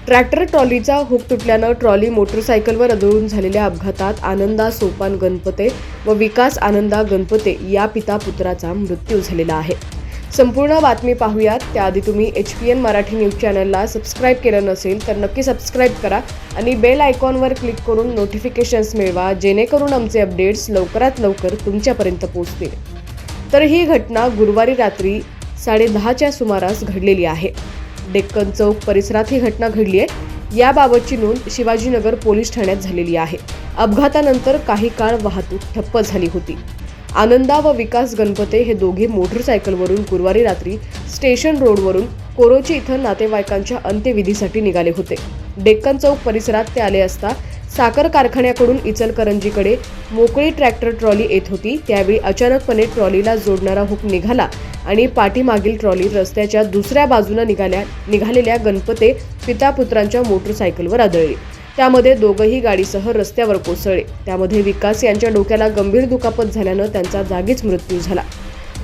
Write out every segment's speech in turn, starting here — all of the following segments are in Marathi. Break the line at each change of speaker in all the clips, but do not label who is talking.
ट्रॅक्टर ट्रॉलीचा हुक तुटल्यानं ट्रॉली मोटरसायकलवर आदळून झालेल्या अपघातात आनंदा सोपान गणपते व विकास आनंदा गणपते या पिता पुत्राचा मृत्यू झालेला आहे। संपूर्ण बातमी पाहूयात त्याआधी तुम्ही HPN मराठी न्यूज चॅनलला सबस्क्राईब केलं नसेल तर नक्की सबस्क्राईब करा आणि बेल आयकॉनवर क्लिक करून नोटिफिकेशन्स मिळवा, जेणेकरून आमचे अपडेट्स लवकरात लवकर तुमच्यापर्यंत पोहोचतील। तर ही घटना गुरुवारी रात्री 10:30च्या सुमारास घडलेली आहे। डेक्कन चौक परिसरात ही घटना घडली आहे। याबाबतची नोंद शिवाजीनगर पोलीस ठाण्यात झालेली आहे। अपघातानंतर काही काळ वाहतूक ठप्प झाली होती। आनंदा व विकास गणपते हे दोघे मोटरसायकलवरून गुरुवारी रात्री स्टेशन रोडवरून कोरोची इथं नातेवाईकांच्या अंत्यविधीसाठी निघाले होते। डेक्कन चौक परिसरात ते आले असता साखर कारखान्याकडून इचलकरंजीकडे मोकळी ट्रॅक्टर ट्रॉली येत होती। त्यावेळी अचानकपणे ट्रॉलीला जोडणारा हुक निघाला आणि पाठीमागील ट्रॉली रस्त्याच्या दुसऱ्या बाजूने निघालेल्या गणपते पिता पुत्रांच्या मोटरसायकलवर आदळली। त्यामध्ये दोघंही गाडीसह रस्त्यावर कोसळले। त्यामध्ये विकास यांच्या डोक्याला गंभीर दुखापत झाल्यानं त्यांचा जागीच मृत्यू झाला,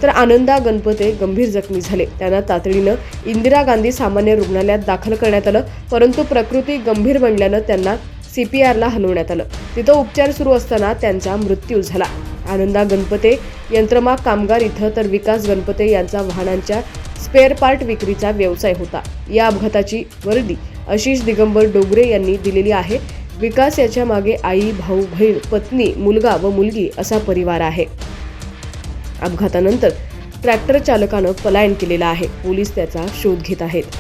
तर आनंदा गणपते गंभीर जखमी झाले। त्यांना तातडीनं इंदिरा गांधी सामान्य रुग्णालयात दाखल करण्यात आलं, परंतु प्रकृती गंभीर बनल्यानं त्यांना CPRला हलवण्यात आलं। तिथं उपचार सुरू असताना त्यांचा मृत्यू झाला। आनंदा गणपते यंत्रमाग कामगार इथं तर विकास गणपते यांचा वाहनांच्या स्पेअर पार्ट विक्रीचा व्यवसाय होता। या अपघाताची वर्दी आशिष दिगंबर डोगरे यांनी दिलेली आहे। विकास याच्या मागे आई, भाऊ, बहीण, पत्नी, मुलगा व मुलगी असा परिवार आहे। अपघातानंतर ट्रॅक्टर चालकानं पलायन केलेला आहे। पोलीस त्याचा शोध घेत आहेत।